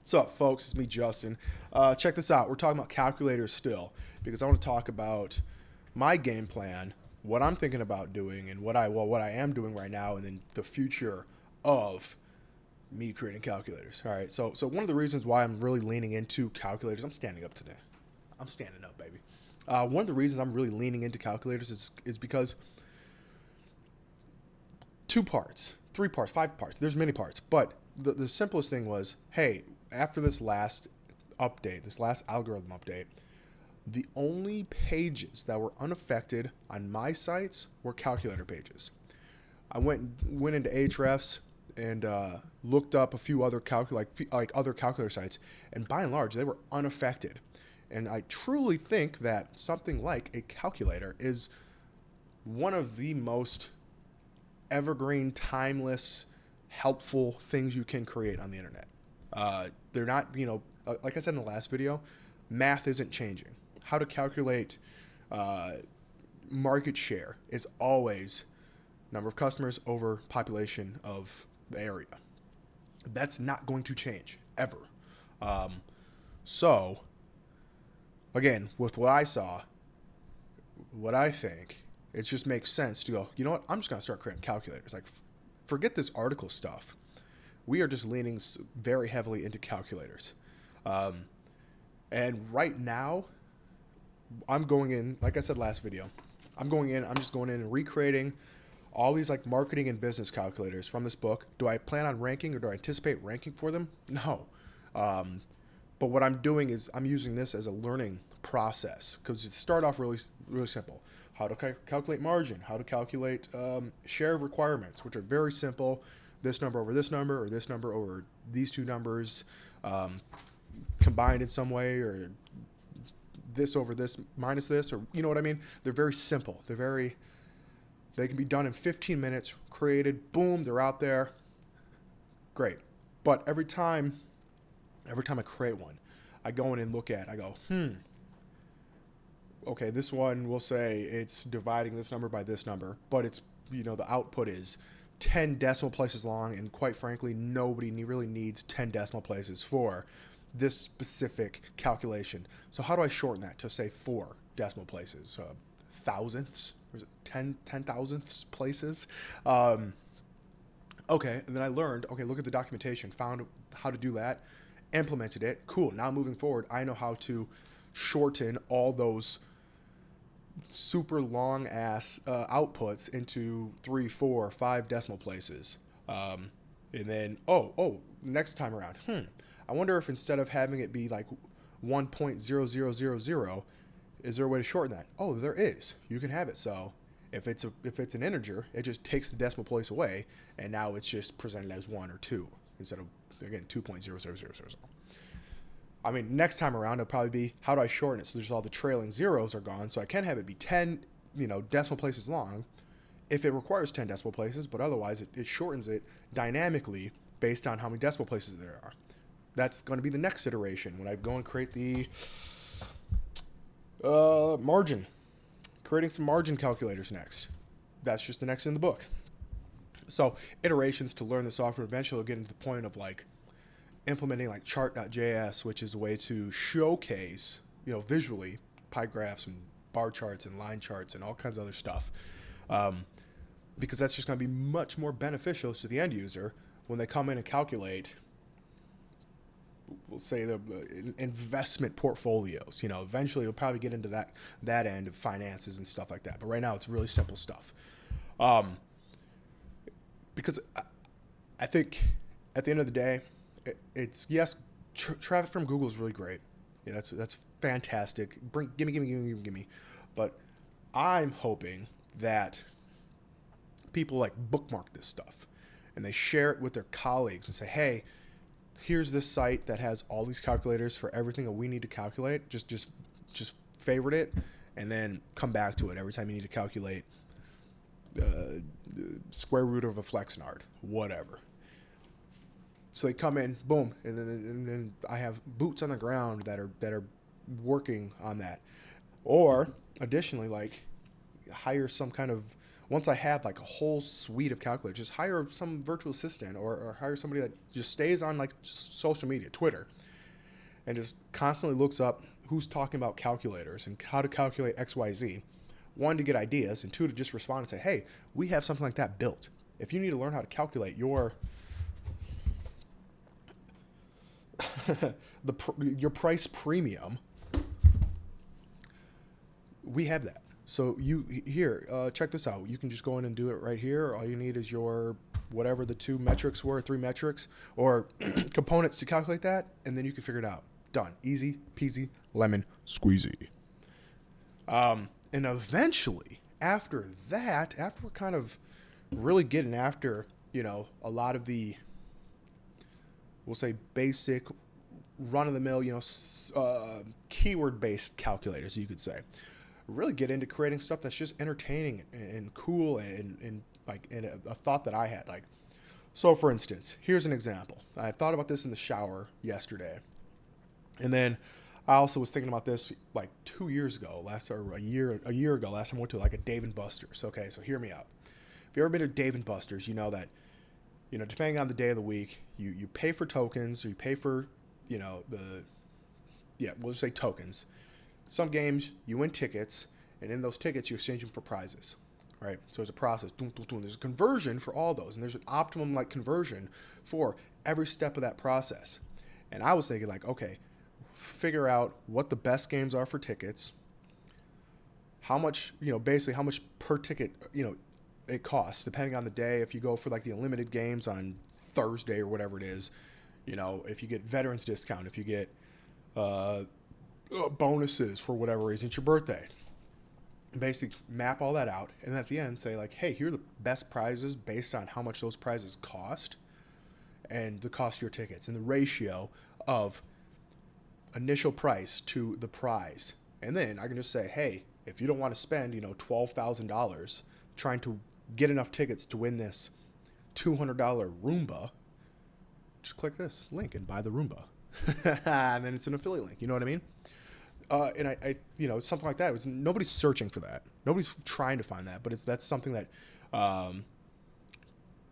What's up, folks? It's me, Justin. Check this out. We're talking about calculators still because I want to talk about my game plan, what I'm thinking about doing, and what I am doing right now, and then the future of me creating calculators. All right. So one of the reasons why I'm really leaning into calculators, I'm standing up today. I'm standing up, baby. One of the reasons I'm really leaning into calculators is because two parts, three parts, five parts. There's many parts, but the simplest thing was, hey, after this last update, this last algorithm update, the only pages that were unaffected on my sites were calculator pages. I went into Ahrefs and looked up a few other like other calculator sites, and by and large, they were unaffected. And I truly think that something like a calculator is one of the most evergreen, timeless, helpful things you can create on the internet. They're not, like I said in the last video, math isn't changing. How to calculate market share is always number of customers over population of the area. That's not going to change ever. So, again, with what I saw, what I think, it just makes sense to go, you know what, I'm just going to start creating calculators. Like, forget this article stuff. We are just leaning very heavily into calculators. And right now, I'm going in, like I said last video, I'm just going in and recreating all these like marketing and business calculators from this book. Do I plan on ranking or do I anticipate ranking for them? No. But what I'm doing is I'm using this as a learning process because it start off really, really simple. How to calculate margin, how to calculate share of requirements, which are very simple. This number over this number, or this number over these two numbers combined in some way, or this over this minus this, or you know what I mean? They're very simple. They can be done in 15 minutes, created, boom, they're out there. Great. But every time I create one, I go in and look at, I go, okay, this one will say it's dividing this number by this number, but it's, the output is 10 decimal places long, and quite frankly, nobody really needs 10 decimal places for this specific calculation. So how do I shorten that to say 4 decimal places? Thousandths? Or is it 10 thousandths places? Okay, and then I learned, okay, look at the documentation, found how to do that, implemented it. Cool, now moving forward, I know how to shorten all those super long ass outputs into 3, 4, 5 decimal places. And then, next time around, I wonder if instead of having it be like 1.0000, is there a way to shorten that? Oh, there is. You can have it. So if it's an integer, it just takes the decimal place away, and now it's just presented as 1 or 2 instead of, again, 2.0000. I mean, next time around, it'll probably be, how do I shorten it? So there's all the trailing zeros are gone, so I can have it be 10, decimal places long if it requires 10 decimal places, but otherwise it shortens it dynamically based on how many decimal places there are. That's going to be the next iteration when I go and create the margin. Creating some margin calculators next. That's just the next in the book. So iterations to learn the software. Eventually will get into the point of like implementing like chart.js, which is a way to showcase, visually pie graphs and bar charts and line charts and all kinds of other stuff. Because that's just going to be much more beneficial to the end user when they come in and calculate, we'll say, the investment portfolios. Eventually you'll probably get into that end of finances and stuff like that. But right now it's really simple stuff. Because I think at the end of the day, it's yes, traffic from Google is really great. Yeah, that's fantastic. Give me. But I'm hoping that people like bookmark this stuff and they share it with their colleagues and say, hey, here's this site that has all these calculators for everything that we need to calculate. Just favorite it and then come back to it every time you need to calculate the square root of a flexnard, whatever. So they come in, boom, and then I have boots on the ground that are working on that. Or additionally, like hire some kind of Once I have like a whole suite of calculators, just hire some virtual assistant or hire somebody that just stays on like social media, Twitter, and just constantly looks up who's talking about calculators and how to calculate XYZ. One, to get ideas, and two, to just respond and say, hey, we have something like that built. If you need to learn how to calculate your your price premium, we have that. So you here, check this out. You can just go in and do it right here. All you need is your whatever the 2 metrics were, 3 metrics, or components to calculate that, and then you can figure it out. Done. Easy peasy, lemon squeezy. And eventually, after that, after we're kind of really getting after, a lot of the, we'll say, basic, run-of-the-mill, keyword-based calculators, you could say, really get into creating stuff that's just entertaining and cool and a thought that I had. Like, so for instance, here's an example. I thought about this in the shower yesterday, and then I also was thinking about this like 2 years ago, a year ago. Last time I went to like a Dave & Buster's. Okay, so hear me out. If you've ever been to Dave & Buster's, you know that, depending on the day of the week, you pay for tokens, or you pay for, we'll just say tokens. Some games, you win tickets, and in those tickets, you exchange them for prizes, right? So there's a process. There's a conversion for all those, and there's an optimum conversion for every step of that process. And I was thinking okay, figure out what the best games are for tickets, how much, basically how much per ticket, it costs, depending on the day. If you go for the unlimited games on Thursday or whatever it is, if you get veterans discount, if you get bonuses for whatever reason, it's your birthday. Basically map all that out, and at the end say hey, here are the best prizes based on how much those prizes cost and the cost of your tickets and the ratio of initial price to the prize. And then I can just say, hey, if you don't want to spend $12,000 trying to get enough tickets to win this $200 Roomba, just click this link and buy the Roomba. And then it's an affiliate link. You know what I mean? And I something like that. Nobody's searching for that. Nobody's trying to find that. But that's something that,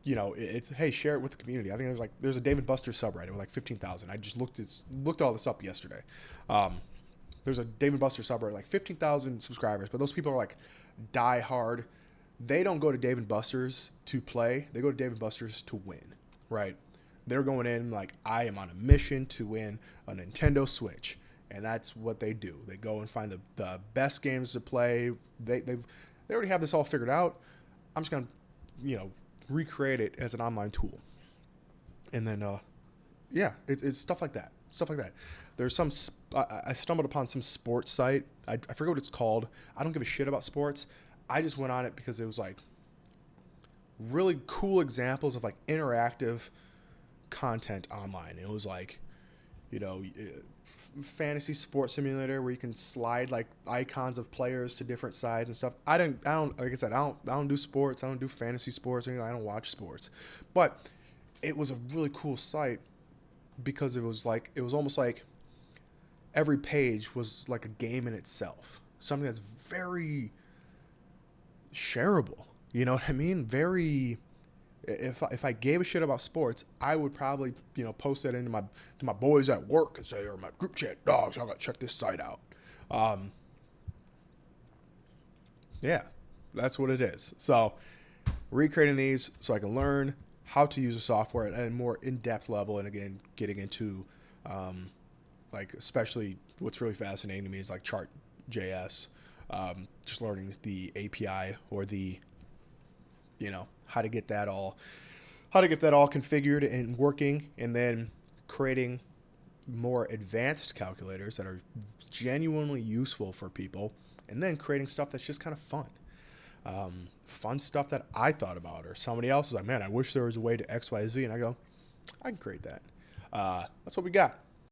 it's, hey, share it with the community. I think there's a Dave & Buster's subreddit with 15,000. I just looked all this up yesterday. There's a Dave & Buster's subreddit 15,000 subscribers, but those people are die hard. They don't go to Dave & Buster's to play. They go to Dave & Buster's to win, right? They're going in I am on a mission to win a Nintendo Switch. And that's what they do. They go and find the best games to play. They already have this all figured out. I'm just going to, recreate it as an online tool. And then, it's stuff like that. There's I stumbled upon some sports site. I forget what it's called. I don't give a shit about sports. I just went on it because it was really cool examples of interactive content online. It was fantasy sports simulator where you can slide icons of players to different sides and stuff. I don't like I said, I don't do sports. I don't do fantasy sports or anything. I don't watch sports. But it was a really cool site because it was almost like every page was like a game in itself. Something that's very shareable. You know what I mean? Very. If I gave a shit about sports, I would probably post that into my boys at work and say, or my group chat, dogs, I gotta check this site out. Yeah, that's what it is. So recreating these so I can learn how to use the software at a more in-depth level, and again getting into especially what's really fascinating to me is Chart.js, just learning the API or the how to get that all configured and working, and then creating more advanced calculators that are genuinely useful for people, and then creating stuff that's just kind of fun stuff that I thought about, or somebody else is man, I wish there was a way to XYZ, and I go, I can create that. That's what we got.